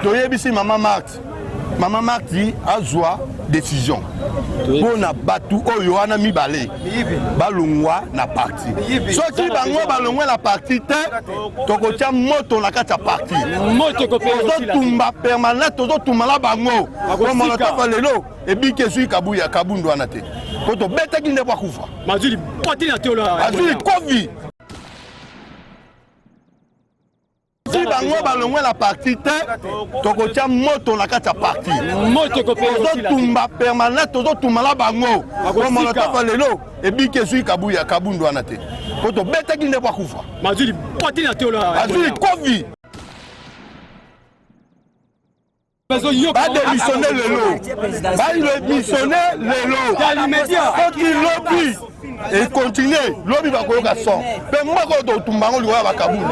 toyebisi Maman Marthe dit azwa décision. Pour na batu oyo wana mibale. Balongwa na parti. Soki bango balongwa na parti te, tokotia moto na kati ya parti. Moto ko pe tumba permanent tozo tumba la bango. Ko molotov lelo ebike sui kabuya kabundu wana te. Ko to beta kinde kwa kufa. Mazuli poti na te ola. Mazuli kovi. Si bango balongwe la parti te, tokotia moto na kati ya parti. Moto ko pe tumba permanent tozo tumba la bango. Ko molotov lelo ebike sui kabuya kabundu wana te. Ko to beta kinde kwa kufa. Mazuli poti na te ola. Mazuli kovi. Ba démissionner lelo. Ba démissionner lelo. Faut qu'il lobby. Et continue. Lobby va koyoka son. Pe moi ko to tumbango liwa ba kabundu.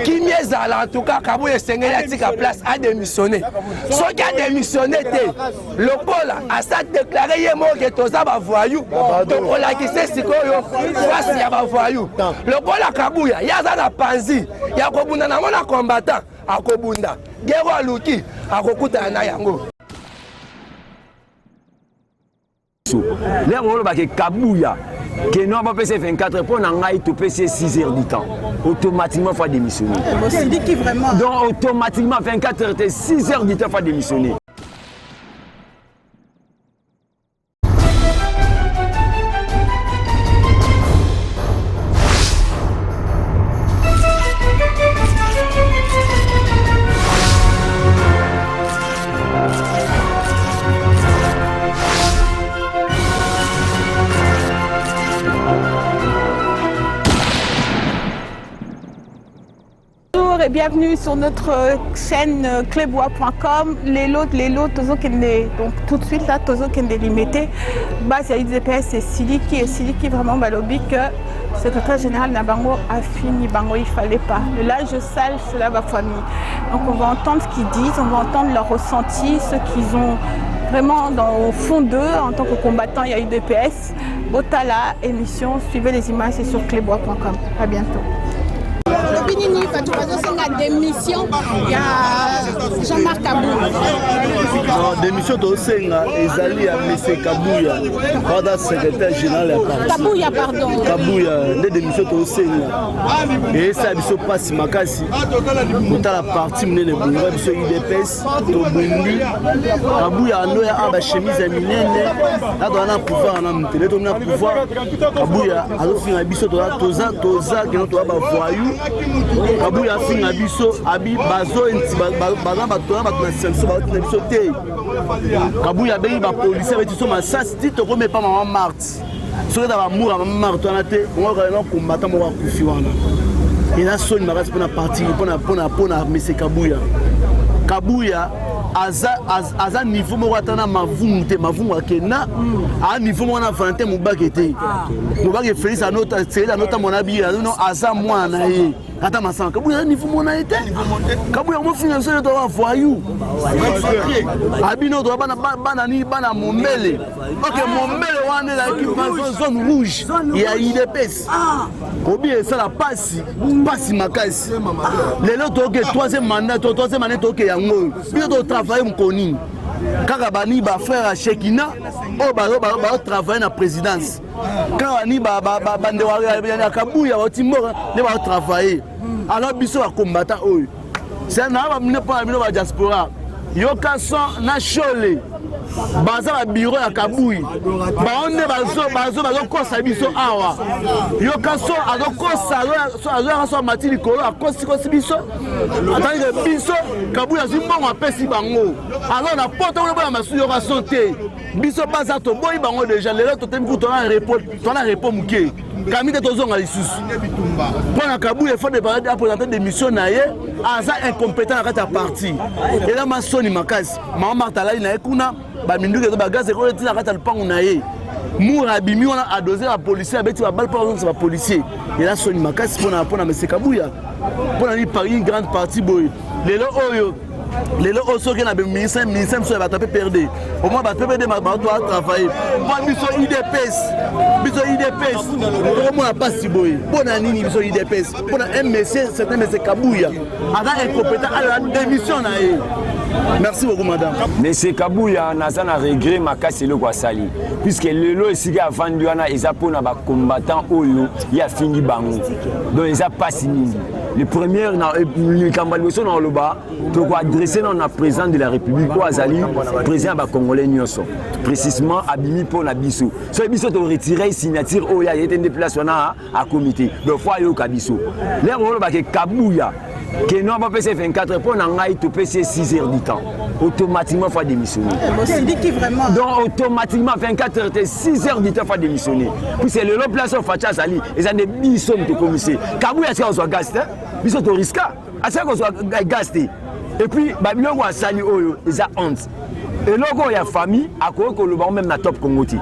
Qui mieux en tout cas, Kabou est à place à démissionner. Ce qui a démissionné, le pôle a ça déclaré que tout ça va voyou. Donc on a qui sait si il y a voyou. Le pôle à Kabou, il y a ça panzi. Il y a Kobunda, un combattant à Kobunda. Guerre à Luki, à Kokuta Nayango. Les rôles de Kabouya, qui n'ont pas passé 24 pour n'engager tout passer 6 heures du temps. Automatiquement, il faut démissionner. Donc, automatiquement, 24 heures, 6 heures du temps, il faut démissionner. Et bienvenue sur notre chaîne clébois.com. Les lots, Tozo Kende. Donc tout de suite là, Tozo Kende limité. Base à IDPS et Siliki vraiment balobi que le secrétaire général Nabango a fini. Bango, il fallait pas. Le lâche sale, c'est là ma famille. Donc on va entendre ce qu'ils disent, on va entendre leur ressenti, ce qu'ils ont vraiment au fond d'eux en tant que combattants. Il y a IDPS. Botala, émission, suivez les images, c'est sur clébois.com. À bientôt. Binini quand tu vas dans démission il y a Jean-Marc Kabou. Démission de Senga ezali à monsieur Kabouya pendant secrétaire général ya Kabouya pardon. Kabouya de démission de Senga. Et ça biso passe makasi. Pour la partie menée bonga biso IDPS to bundu. Kabouya no ya aba chemise ya minene. Là dans un pouvoir na mtele to na pouvoir. Kabouya alo finga biso to toza que no to aba voyou. Kabouya finga biso abi bazo enti baza batona batona senso batona biso te. Kabouya bengi ba policier beti so masasi ti to remet pas maman Marthe. Soki da ba moura maman Marthe wana te, on va non combattant mo ba kufi wana. Ina soni makasi pona parti pona monsieur Kabouya. Kabouya aza niveau moko atana mavungu te mavungu akena a niveau moko na Valentin Mubake te Mubake Félix anota c'est anota mon abi non aza mwana ye ata masanga Kabouya niveau mona ete Kabouya mo finga so to va voyou abino to bana mombele OK mombele wana la équipe zone rouge ya IDPS obi ça la passe makasi lelo to que troisième mandat to que yango bino to travailler mkoni kaka bani ba frère Shekina o ba travailler na présidence quand ni ba bande wa Kabouya ba timora ne ba travailler alors biso ba combattant oyo c'est na ba mine pas bino ba diaspora yoka son na chole baza ba bureau ya Kabouya baonde bazo kosa biso awa yoka so azo so matili kolo akosi biso atanga biso Kabouya zimbongo apesi bango alors na porte on ba masu yoka santé biso baza to boyi bango déjà lelo to tembi to na repos muke kamite tozonga lisusu pona Kabouya faut de présenter des missions na ye aza incompétent na kati ya parti et là masoni makasi maman Marthe la ina ekuna ba minduke to ba gaz ko tina kati ya lupango na ye moura bimi wana a dosé la policier abeti ba balle par exemple ba policier et là soni makasi pona monsieur Kabouya pona ni par une grande partie boy lelo oyo Les lots aussi qui ont ministère sont battus perdus. Au moins battus perdus ma bateau à travailler. Moi biso IDPS. Au moins pas si boy. Bon année biso IDPS. Bon un monsieur certain monsieur Kabouya. Ada incompétent à la démission na ye. Merci beaucoup madame. Monsieur Kabouya naza na regret makasi le kwa sali puisque le lot ici a vendu ana ezapona ba combattant oyo ya fini bango. Donc ils a pas signé. Le premier le Kambalboso na loba to ko adresser na président de la République ko azali président ba congolais nyonso. Précisément abimi pour na biso. So biso to retirer signature oyo ya été déplacé na à comité. Donc fois yo kabiso. Là on ba ke Kabouya que nous avons passé 24 pour nous avons passé 6 heures du temps. Automatiquement, il faut démissionner. Donc, automatiquement, 24 heures, 6 heures du temps, il faut démissionner. Puis c'est le long place au Facha Sali, ils ont des bisons de commissaire. Kabouya, est-ce qu'on soit gasté? Bisons de risque. Est-ce qu'on soit gasté? Et puis, Babylon va Sali, ils ont honte. Et là, il y a une famille, à quoi on même la top Congoti.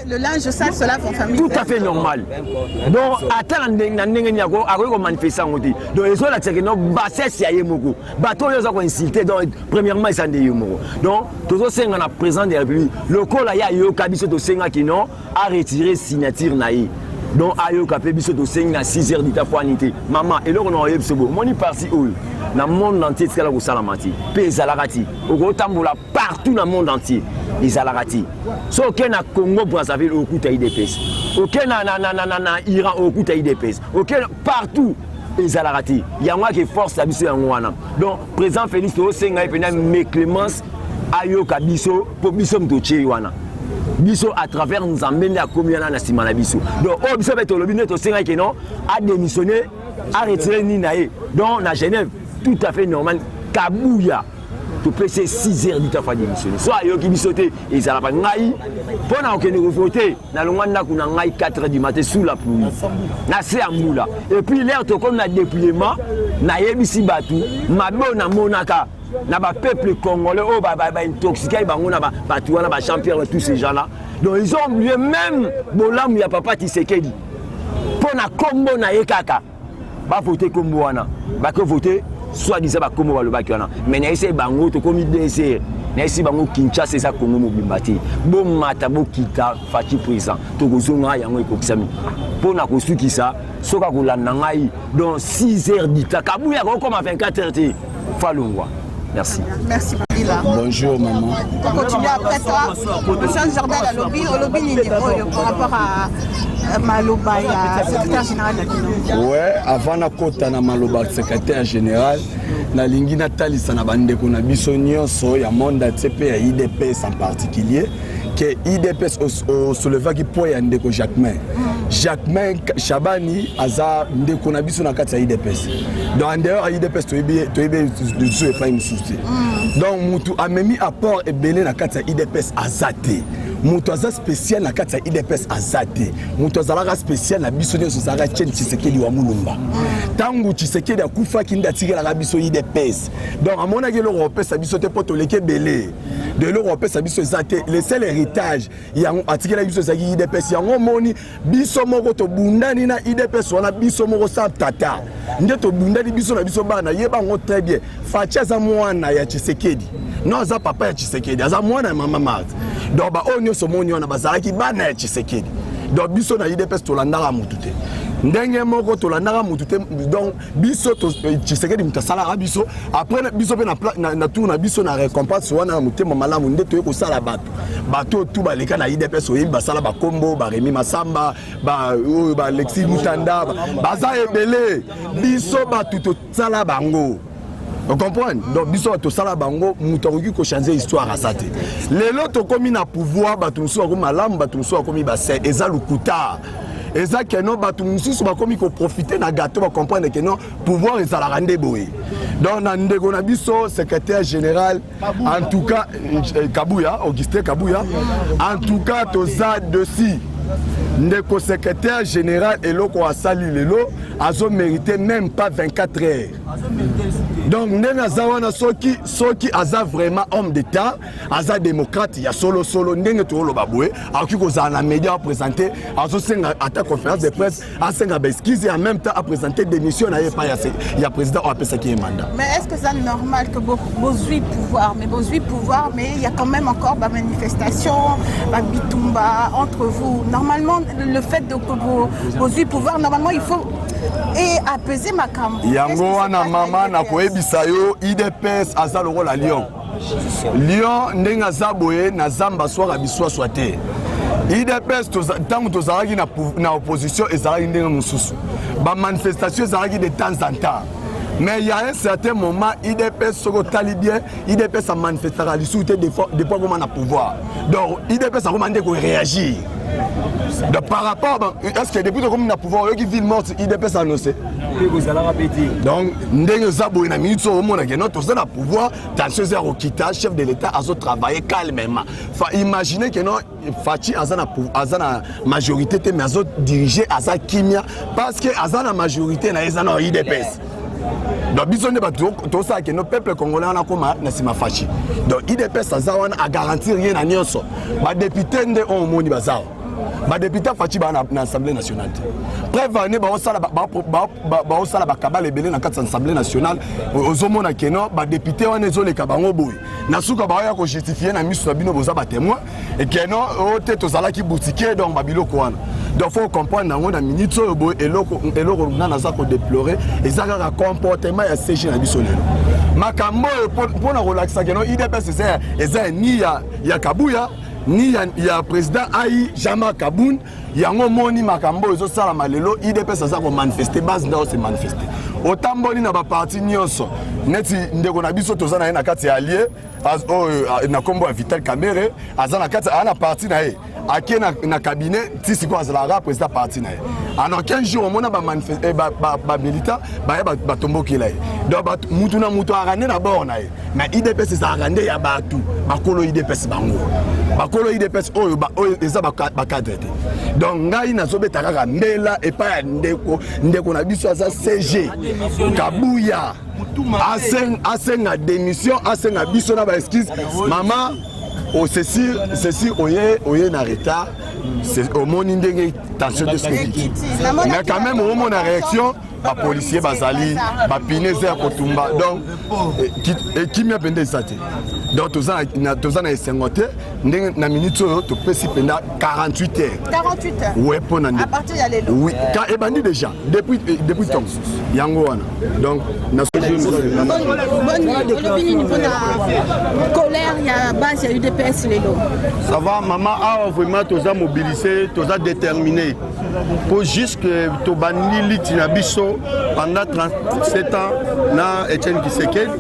Le linge sale, cela en famille. Tout à fait normal. Donc, attends, on manifeste. Donc, les autres, c'est que nous, bassesse, il y a beaucoup. Bateau, ils ont insulté. Donc, premièrement, ils sont des humours. Donc, tous ceux qui sont présents de la République, le col, il y a eu Kabiso de Senga qui n'ont à retirer signature naïe. Donc, ayo kapé biso to senga 6 heures d'ita foanité. Maman, et là on a eu ce beau. Moni parti où dans le monde entier, c'est là où ça la mati. Pays alarati. Au gros tamboula partout dans le monde entier. Les alarati. So aucun na Congo Brazzaville au coup IDPS. Aucun na Iran au coup IDPS. Aucun partout. Les alarati. Il y a moi qui force la biso en wana. Donc président Félix to senga et pena me Clémence ayo kabiso pour biso mtoche wana. Biso à travers nous emmène à combien na simana biso. Donc oh biso beto lobi neto senga ke non a démissionné, a retiré ni naé. Donc na Genève tout à fait normal Kabouya to passer 6 heures du temps fa démissionner. Soit yo ki bisoté et ça la pas ngai pona que nous voter na longanda kuna ngai 4 heures du matin sous la pluie. Na se amboula. Et puis l'air to comme na déploiement na yebisi batu mabona monaka. Na ba peuple congolais oh ba intoxiqué bango na ba tu wana ba champion tous ces gens là. Donc ils ont oublié même bolam ya papa Tshisekedi. Pour na combo na yekaka. Ba voter combo wana. Ba que voter soit disant ba combo ba le bakana. Mais na essayer bango to comme DC. Na essayer bango Kinshasa c'est ça Congo mobimbati. Bo mata bo kita fati président. To kozonga yango ekokisami. Pour na kosuki ça soka kolanda ngai dans 6 heures d'ita. Kabouya comme à 24 heures té. Falungwa. Merci. Merci Bila. Bonjour maman. On continue après toi. Monsieur Jordan à lobby, au lobby niveau par rapport à Maloba et secrétaire général de l'Union. Ouais, avant na kota na Maloba secrétaire général, na lingi na talisa na bandeko na biso nyonso ya monde TP et IDPS en particulier. Que IDPS au souleva qui poye ndeko Jacquemain Chabani aza ndeko na biso na kati ya IDPS. Donc en dehors IDPS to ebe de pas une souci. Donc mutu amemi apport ebele na kati ya IDPS azate. Mutu aza spécial na kati ya IDPS azate. Mutu azalaka spécial na biso nyonso zaka Etienne Tshisekedi wa Mulumba. Tangu Tshisekedi akufa kinda tikela ka biso IDPS. Donc amona ke l'Europe sa biso te poto leke belé. De l'Europe sa biso zate le seul héritage yango atikela biso zaki IDPS yango moni biso moko to bundani na IDPS wana biso moko sa tata. Nde to bundani biso na biso bana yeba ngo très bien. Facha za mwana ya Tshisekedi. Non za papa ya Tshisekedi, za mwana ya mama Marthe. Donc ba onyo so moni wana bazalaki bana ya Tshisekedi. Donc biso na IDPS to landaka mutute. Ndenge moko to landaka mutute donc biso to Tshisekedi mutasala biso après biso pe na tour na biso na récompense wana mutema malamu nde to ko sala bato tout ba leka na IDPS oyi basala ba kombo ba Remi Masamba ba Alexis Mutanda baza ebele biso batu to sala bango. Vous comprenez? Donc, biso to sala bango, mutoki ko changer histoire à ça. Les lots komi na pouvoir, batu musu ko malamu, batu musu komi ba c'est eza lukuta. Eza que non batu musu ba komi ko profiter na gâteau, ba comprendre que non pouvoir eza la rende boy. Donc na ndeko na biso secrétaire général en tout cas Kabouya, Augustin Kabouya, en tout cas toza dossier. Ndeko secrétaire général et loko asali lelo azo mérité même pas 24 heures. Donc ndenge aza wana soki aza vraiment homme d'état, aza démocrate, ya solo ndenge toloba boye, akoki kozala na média à présenter, azosenga ata conférence de presse, asenga besquize et en même temps à présenter démission na yepa ya président a pesa qui est mandat. Mais est-ce que c'est normal que vos 8 pouvoirs, mais il y a quand même encore des manifestations, des bitumba entre vous. Normalement, le fait de vos 8 pouvoirs, normalement, il faut apaiser ma campagne. Yango wana mama na koyebisa yo IDPS aza le rôle à Lyon. Lyon ndenge aza boye na zamba soir abiswa soite. IDPS tango tozalaki na opposition ezalaki ndenge mosusu. Ba manifestation ezalaki de temps en temps. Mais il y a un certain moment, IDPS soko tali bien, IDPS a manifesté la lisuté des fois comment on a pouvoir. Donc IDPS a demandé qu'on réagisse. Donc par rapport, est-ce que depuis qu'on a pouvoir, il y a une ville morte, IDPS a annoncé. Donc, ndenge zabo na minute au monde que notre zone a pouvoir, tension zéro quitta, chef de l'État a travaillé calmement. Faut imaginer que non Fachi azana majorité mais azot diriger aza kimia parce que azana majorité na ezana IDPS. Donc biso ne bato to ça que nos peuples congolais na koma na sima Fachi. Donc IDPS azawana a garantir rien na nyonso. Ba député nde on moni bazao. Ba député Fachi ba na Assemblée nationale. Prévane ba osala ba osala ba kabale belé na kati Assemblée nationale ozomona keno ba député wana ezoleka bango boy. Na suka ba ya ko justifier na miso bino boza ba témoin et keno o te tozala ki boutiquier donc ba biloko wana. Donc faut comprendre nango na minute oyo boy eloko na za ko déplorer ezaka ka comportement ya CG na biso lelo. Makambo pour na relaxer keno IDPS c'est ni ya Kabuya ni ya président Aïe Jama Kaboun yango moni makambo ezo sala malelo IDPS aza ko manifester base ndao se manifester otamboli na ba parti nyonso neti ndeko na biso tozana na kati ya allié na kombo ya Vital Kamerhe azana kati ana parti na ye ake na cabinet ti siko azala président parti na ye alors 15 jours on a ba manifester ba militant ba tomboki là donc mutu na mutu arane na bord na ye mais IDPS ça arane ya batu bakolo IDPS bango bakolo IDPS oyo eza ba cadre donc ngai nazobeta kaka mbela et pas ndeko na biso aza CG Kabuya asenga démission asenga biso na ba excuse maman au ceci oye na retard c'est au monde ndenge tension de sécurité mais quand même au monde na réaction ba policier bazali ba pinezer kotumba donc qui m'a pendé ça donc tous na esengote ndenge na minute to pesi penda 48 heures 48 heures ouais pour à partir de l'élo oui quand et bandi déjà depuis temps yango wana donc na bonne colère il y a base il y a UDPS l'élo ça va maman a vraiment tous mobilisé tous déterminé pour juste que to bandi litina biso pendant 37 ans na Etienne Tshisekedi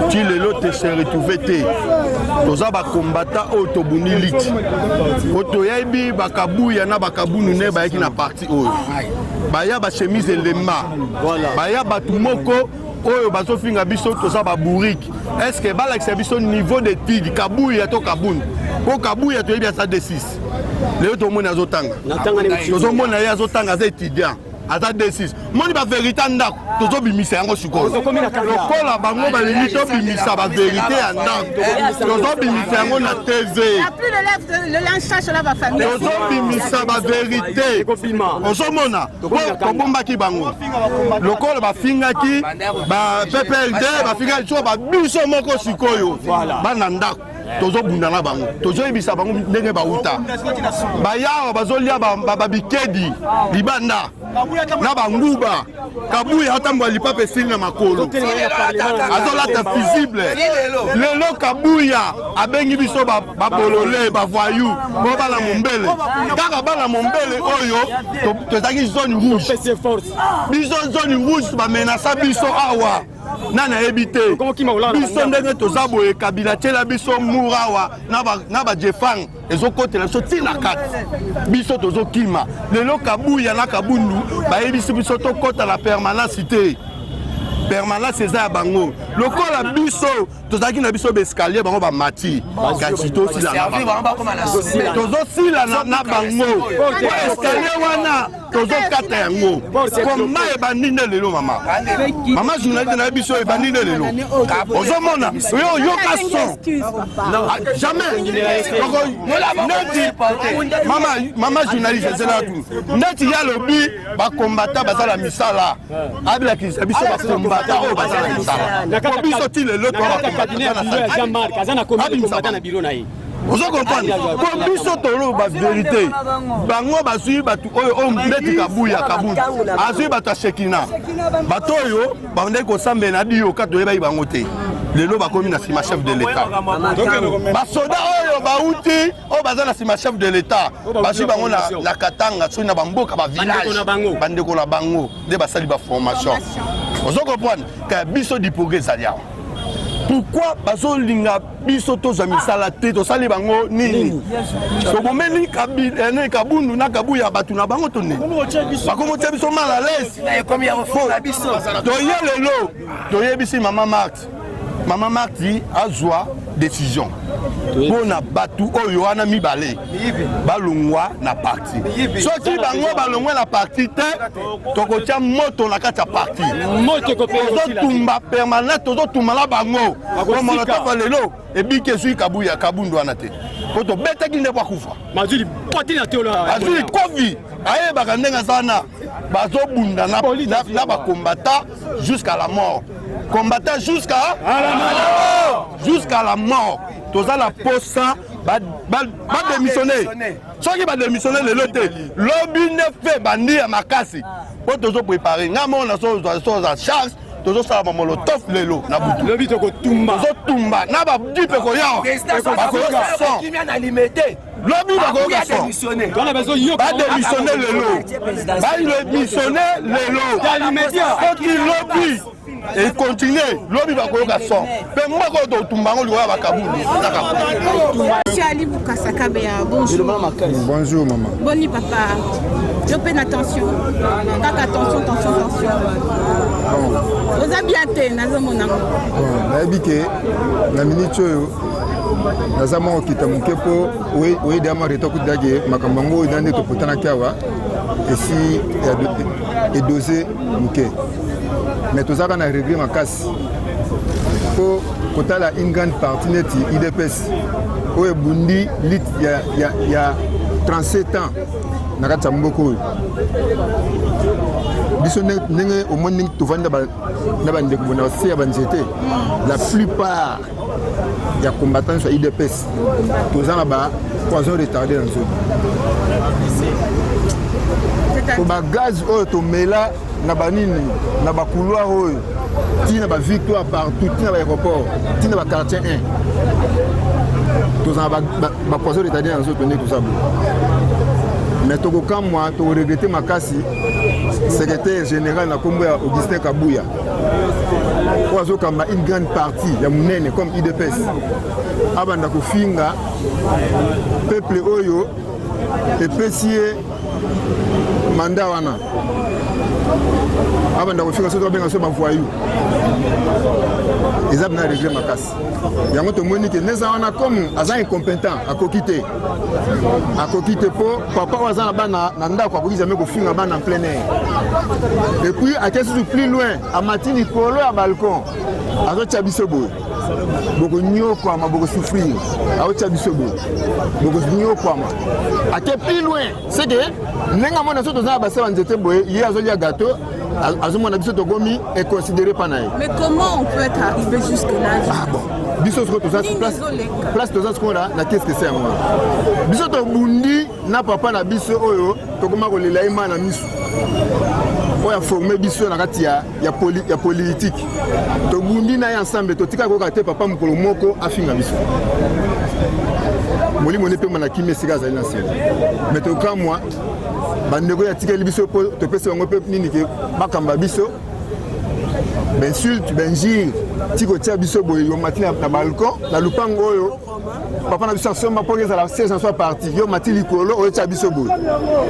tu l'élo te se retrouver toza ba combattant auto buni lit auto yebi bakabuya na bakabunu ne ba yaki na parti oyo baya ba chemise lemba voilà baya batumoko oyo bazofinga biso toza ba bourrique est-ce que balakisa biso niveau de tig kabuya to kabunu ko kabuya to yebi asa D6 leo to mona azotanga tozo mona ya azotanga za étudiant ata D6 moni ba vérité ndako tozo bimisa yango sikoyo lokola bango balingi to bimisa ba vérité ya ndako tozo bimisa yango na TV plus le lynchage sur la famille tozo bimisa ba vérité ozomona ko bombaki bango lokola bafingaki ba PPLD bafingaki so ba biso moko sikoyo bana ndako tozo bundana bango tozo ebisa bango ndenge bauta bayawa bazolia babikedi libanda na banguba Kabuya atambwa lipape sili na makolo azolata visible lelo Kabuya abengi biso babolole bavoyou bo bala mombele kaka bala mombele oyo tozaki zone rouge biso zone rouge ba menaça biso awa nana ebité biso ndenge tozaboye kabila tela biso murawa na ba jefang ezokotela biso tina kati biso tozokima lelo Kabuya na Kabundu bayebisi biso tokota la permanence te permanence eza ya bango lokola biso tozalaki na biso escalier bango bamati kasi tosila na bango escalier wana tozokata yango koma ebandi nde lelo mama journaliste na biso ebandi nde lelo ozomona yoka son jamais mama journaliste ezela tu ndeti ya lobi bakombata bazala misala abilakisa biso bakombata oyo bazala misala biso ti lelo ozo comprendre ko biso tolo ba vérité bango bazui batu oyo mbeti kabuya kabundu azui batu shekina bato oyo bande ko sambe na dio kato yeba bango te lelo bakomi na sima chef de l'état basoda oyo bauti oyo baza na sima chef de l'état bazui bango na katanga so na bamboka ba village bande ko na bango de basali ba formation ozo comprendre ka biso di progrès alia. Pourquoi bazolinga biso toza misala te tosali bango nini tobomeli kabundu na kabuya batu na bango tone bakomotia biso mal à l'aise toye lelo toyebisi mama Marti azwa décision mpona batu oyo wana mibale balongwa na parti soki bango balongwa na parti te tokotia moto na kati ya parti tozotumba permanent tozotumba na bango omolotofa lelo ebiki ezwi kabuya kabundu wana te po tobetaki nde bwakufa azwi kovi ayebaka ndenge azana bazobunda na bakombata jusqu'à la mort combattant jusqu'à la mort. Tous à la poste, démissionner. Ceux qui va démissionner le loté, lobby ne fait bandir à ma casse. Pour tous préparer, on a à charge. Tous ça va molotov lelo na butu. Lobby to ko tumba. Tous tumba. Na ba dipe ko ya. Ba ko son. Qui vient alimenter. Lobby va ko démissionner. On a besoin yo. Ba démissionner lelo. Ba démissionner lelo. Alimenter. Faut qu'il lobby. Et continuer, l'homme va courir à son. Mais moi, quand on tombe, on lui va à Kaboul. Monsieur Ali Boukasakabea, bonjour. Bonjour, maman. Bonne nuit, papa. Je paie attention. Attention. Vous avez bien été, Nazo mon amour. Naibike, la minute, Nazama okita mukepo, oui, dama retoku dage, makambango, idande to potana kawa, et si, et dosé, muke. Mais tout ça on a réglé ma casse pour côté la une grande partie neti IDPS où est Bundi lit il y a 37 ans na kata mboko biso nenge au monde to vanda na bande ko na se banjete la plupart il y a combattants sur IDPS tout ça là-bas poison retardé dans zone pour ba gaz auto mela na banini na ba couloir oyo tina ba victoire partout tina ba aéroport tina ba quartier 1 tout ça ba poisson retardé dans autres tout ça mais to ko kam moi to regretter makasi secrétaire général na kombo ya Augustin Kabuya ozo kama une grande partie ya munene comme IDPS abanda ko finga peuple oyo epesier mandat wana abanda kofika soto benga so bavoyu ezabna régler makasi yango to moni ke neza wana comme aza incompétent akokite po papa waza bana na ndako akokiza me kofinga bana en plein air et puis à quelque plus loin à matini polo à balcon azo chabiso boy boko nyoko ama boko souffrir azo chabiso boy boko nyoko ama à quelque plus loin c'est que nenga mona soto za ba sa nzete boy yi azo lia gâteau azomona biso to gomi est considéré pas naï. Mais comment on peut être arrivé jusque là? Ah bon. Biso to za place to za skola na qu'est-ce que c'est moi. Biso to bundi na papa na biso oyo to koma ko lela ima na misu. Oya formé biso na kati ya politique. To bundi na ensemble to tika ko kate papa mukolo moko afinga biso. Moli moni pe mana kimi siga za ina sel. Mais to ka moi bandeko ya tika biso po to pesa ngo pe nini ke bakamba biso. Insulte, benjir, tiko tia biso boy yo matini na balcon, na lupango oyo. Papa na biso somba pour que la 16 soit parti. Yo matini likolo o tia biso boy.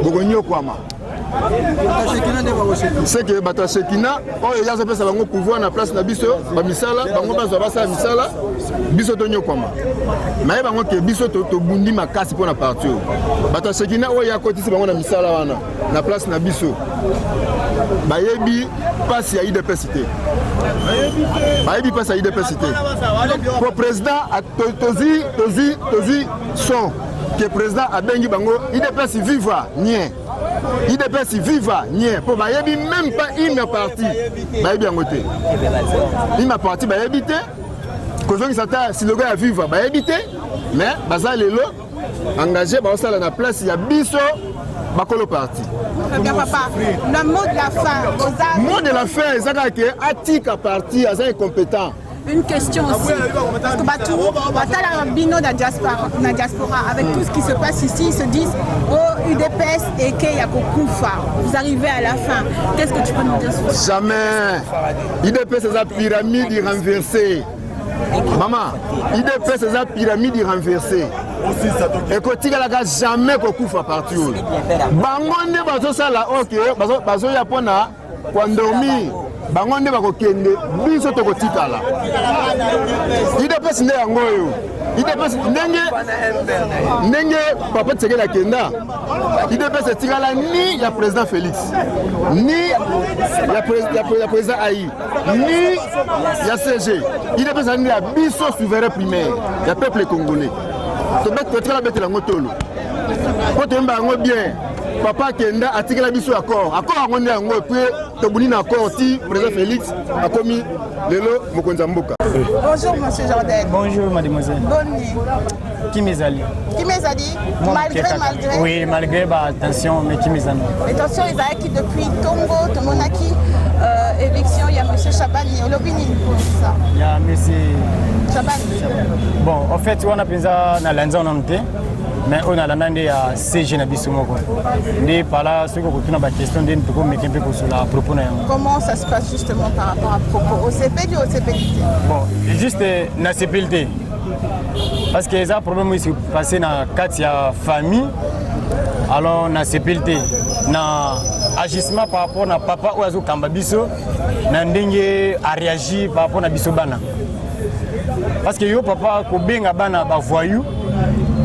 Bogonyo kwama. c'est que bato Shekina oyo yaza pesa bango pouvoir na place na biso ba misala bango bazwa basala misala biso to nyokwama maye bango ke biso to bundi makasi pona partir bato Shekina oyo yakotisi bango na misala wana na place na biso bayebi passe ya IDPS te bayebi passe ya IDPS te pour président tozi son que président abengi bango IDPS viva nie IDPS viva nie pour bayebi même pas une partie bayebi yango te une partie bayebi te kozongi sata si le gars viva bayebi te mais baza lelo engagé baosala na place ya biso bakolo parti. Très bien papa, le mot de la fin. Mot de la fin, c'est que Atika parti, c'est incompétent. Une question aussi, parce que Batou, la bino de la diaspora, avec tout ce qui se passe ici, ils se disent oh UDPS et Keya Kokufa. Vous arrivez à la fin. Qu'est-ce que tu peux nous dire sur ça? Jamais. UDPS c'est la pyramide renversée. Maman, IDPS c'est la pyramide renversée. Et quand tu n'as jamais Kokufa parti. Bangonde bazo sala ok, bazo yapona kwa dormir. Bangonde bakokende biso tokotikala. IDPS nde yango yo. IDPS ndenge papa Tshisekedi akenda. IDPS tikala ni ya président Félix, ni ya président Aïe, ni ya CG. IDPS ni ya biso souverain primaire, ya peuple congolais. Tobetela betela ngotolo. Ko temba yango bien. Papa Kenda a tiré la biso accord. Accord on est en puis tobuni na accord ti président Félix a commis lelo mokonza mboka. Bonjour monsieur Jordan. Bonjour mademoiselle. Bonne nuit. Qui m'ezali? Qui m'ezali? Malgré. Oui, malgré attention mais qui m'ezali. Attention ils qui depuis Tongo, Tomonaki élection il y a monsieur Chabani, Olobini pour ça. Il y a monsieur Chabani. Bon, en fait on a pensa na lanza on amte. Mais on a l'année à CG na bisumoko. Né par là ce que on a question de nous mettre un peu sur la propos. Comment ça se passe justement par rapport à propos au CPD ou au CPLT? Bon, juste na CPLT. Parce que les problèmes ici passé dans 4 famille. Alors na CPLT na agissement par rapport na papa ou azo kamba biso na ndenge a réagi par rapport na biso bana. Parce que yo papa ko benga bana ba voyou.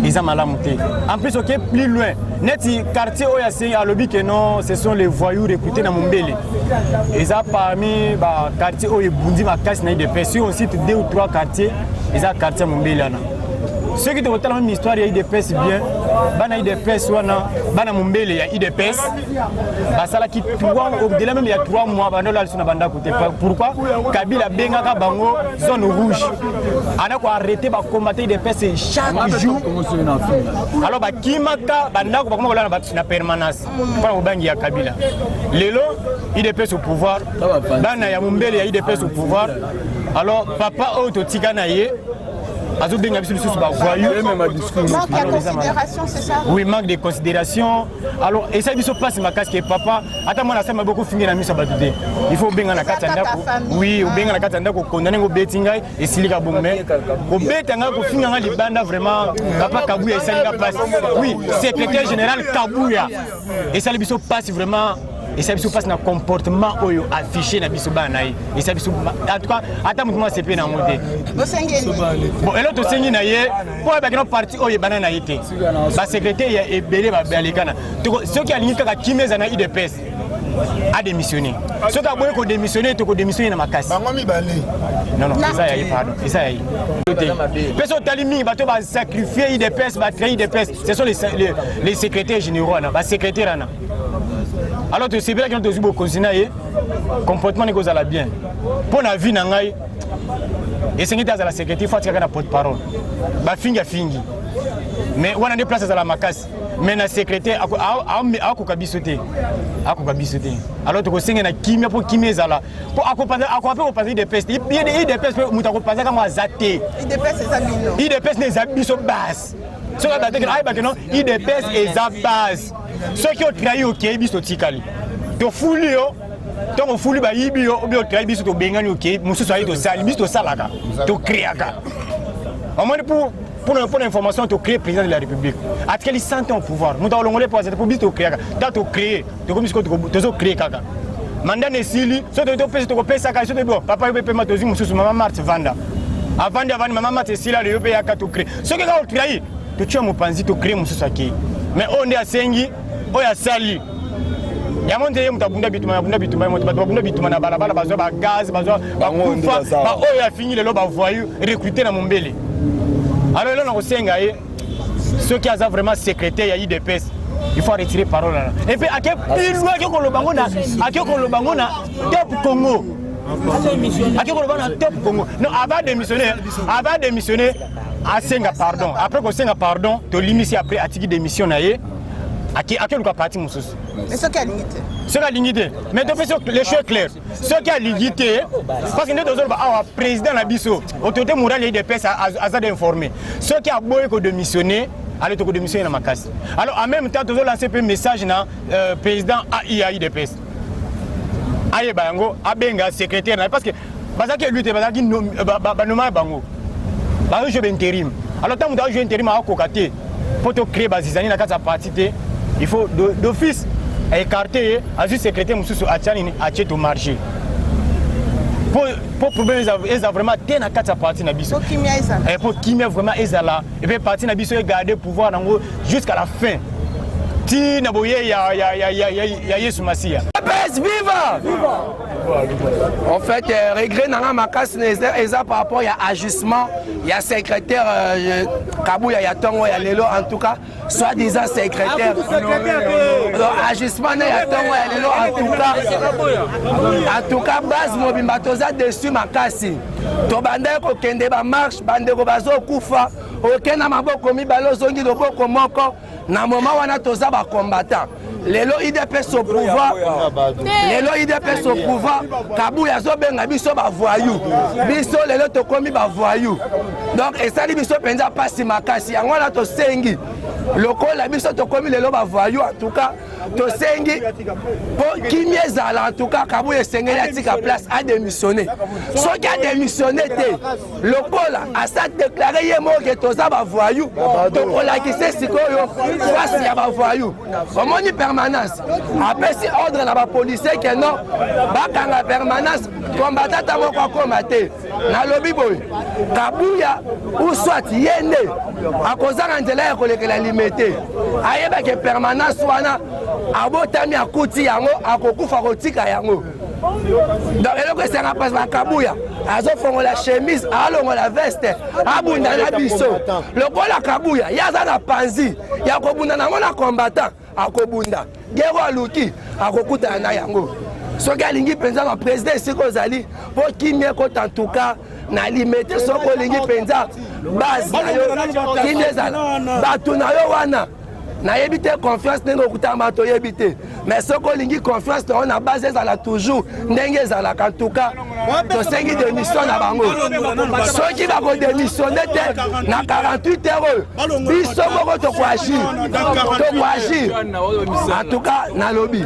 Ils ont mal à monter. En plus, ok, plus loin. Net quartier où il y a lobby que non, ce sont les voyous recrutés dans mon bélé. Ils ont parmi les quartiers où il y a bundi ma casse na IDPS. Si on cite 2 ou 3 quartiers, ils ont quartier mon bélé là. Ceux qui te votent la même histoire, il y a IDPS bien. Bana IDPS wana, bana mon bélé il y a IDPS. Basala qui au-delà même il y a 3 mois, bana là sur na banda côté. Pourquoi? Kabila benga ka bango zone rouge. On a quoi arrêter ba combattre IDPS chaque jour. Alors ba kimaka banda ko bakoma la na permanence. Pour bangi ya Kabila. Lelo IDPS au pouvoir. Bana ya Mumbele ya IDPS au pouvoir. Alors papa auto tigana ye. Manque de considération, c'est ça? Oui, manque de considération. Alors, et ça, il se passe ma casque papa. Attends, moi, ça m'a beaucoup fini la mise à battre. Il faut bien en la katanda. Oui, ou bien en la katanda, qu'on condamne au bettinga et s'il y a bon mais. Au bettinga, qu'on finit en libanda vraiment. Papa Kabouya et ça, il passe. Oui, secrétaire général Kabouya. Et ça, il se passe vraiment. Et ça se passe dans le comportement affiché dans le banaï. Et ça se en tout cas, attends moi c'est pas dans mon dé. Bon, et l'autre c'est ni pour être parti au banana été. La secrétaire est belé ba balikana. Ceux qui alignent ka kimeza na IDPS a démissionné. Ceux qui ont démissionné, tu démissionné dans ma casse. Non non, ça y est pardon. Ça y est. Personne talimi ba to ba sacrifier IDPS, ba créer IDPS. Ce sont les secrétaires généraux na, ba secrétaire na. Alors tu sais bien que nous avons continué comportement négocie à la bien. Pour la vie nangai et c'est à la sécurité il faut que tu porte-parole. Ba fingi. Mais on a des places à la macasse. Mais la secrétaire a kokabisoté. Alors tu sais na kimia pour kimia zala. Pour accompagner des pestes. Il y a des pestes pour muta accompagner comme azaté. IDPS c'est ça bino. IDPS les abiso base. Ce qu'on a dit que non IDPS est à base. Ceux qui ont trahi au Kébi sont tikali. Tu fouilles donc on fouille ba yibi ou bien trahi to bengani au Kébi, musu so ayi to sali, biso salaka. To kriaka. Au moins pour pour l'information, tu crées président de la République. À quel instant au pouvoir? Nous avons le pouvoir, c'est pour tu créer. Tu as créé, tu as créé kaka. Mandat Nesili, soit tu pèses, tu pèses ça, soit tu papa peut pas te dire, maman Marthe Vanda. Avant de maman Marthe Sila, le pays a tout créé. Ce que tu as créé, tu as mon panzi, tu crées mon sous-saki. Mais on est à Sengi, on est à Sali. Il y a mon Dieu, tu as bunda bituma, na balabala, bazoa gaz, bazoa kufa, ba oh a fini le loba voyou, recruter dans mon belé. Alors là on senga ceux qui ont vraiment secrétaire il y a IDPS, il faut retirer parole là. Et puis à quel point que le bango na, à quel point le bango na top Congo. À quel point le bango na top Congo. Non, avant de démissionner, à senga pardon. Après qu'on senga pardon, tu limite après à tiki démission na yé. À quel cas parti mon souci? Mais ce qui a limité. Ce qui a limité. Mais tu fais les choses claires. Ce qui a limité, parce que nous avons un président Nabiso, autorité morale et des PES à informer. Ce qui a besoin de démissionner, allez te démissionner dans ma casse. Alors en même temps, nous avons lancé un message dans le président AIAI des PES. Aïe Bango, Abenga, secrétaire, parce que Bazaki lui, Bazaki nommé Bango. Bazaki je vais intérim. Alors tant que vous avez un intérim à Kokate, pour te créer Bazizani dans la partie, il faut d'office écarter à juste secrétaire Moussou à Tchani à Tcheto marché. Pour problème, ils ont vraiment été dans la partie Nabiso. Pour Kimia vraiment ils sont là. Et puis partie Nabiso est gardé pouvoir jusqu'à la fin. Ti Naboye ya Yesu Masia. Viva! En fait, regret dans ma casse par rapport à ajustement, il y a secrétaire Kabouya, il y a Tongo, il y a Lelo, en tout cas, soi-disant secrétaire. Ajustement, il y a Tongo, il y a Lelo, en tout cas, base Mobimba, toza dessus ma casse. Tobande ko kende ba marche, bande ko bazo kufa, okena maboko mibalo zongi loboko moko, na moment wana toza ba combattant. Lelo IDPS au pouvoir, lelo IDPS au pouvoir, Kabouya zo benga biso ba voyou, biso lelo to komi ba voyou. Donc et ça dit biso penza pasi makasi, yango na to sengi. Lokola biso to komi lelo ba voyou, en tout cas to sengi pour Kimiezala, en tout cas Kabouya sengeli atika place a démissionner. So qui a démissionné te lokola a ça déclaré yemo que toza ba voyou, to kola ki se sikoyo face ya ba voyou. Omoni permanence. Après si ordre na ba policier que non, ba kanga permanence combattant ta moko combattre. Na lobby boy. Kabouya ou soit yende a kozanga nzela ya kolekela limité. Ayeba ke permanence wana abotami akuti yango akokufa kotika yango. Donc eloko esenga passe ba Kabouya azofongo la chemise alongo la veste abunda na biso lokola Kabouya yaza na panzi ya kobunda na mona combattant akobunda gero aluki akokuta na yango soki alingi penza na président siko zali po kimie ko en tout cas na limite soko lingi penza base na yo kindezala batu na yo wana na yebite confiance ndenge okutama to yebite mais soko lingi confiance to na base ezala toujours ndenge ezala en tout cas to sengi démission na bango soki ba ko démissionner te na 48 heures biso moko to ko agir en tout cas na lobby